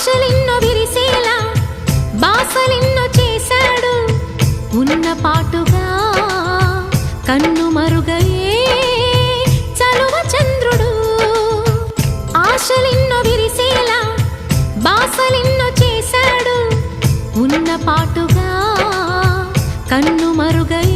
ఆశలెన్నో విరిసేలా బాసలెన్నో చేశాడు ఉన్న పాటుగా కన్ను మరుగయే చలువ చంద్రుడు ఆశలెన్నో విరిసేలా బాసలెన్నో చేశాడు ఉన్న పాటుగా కన్ను మరుగయే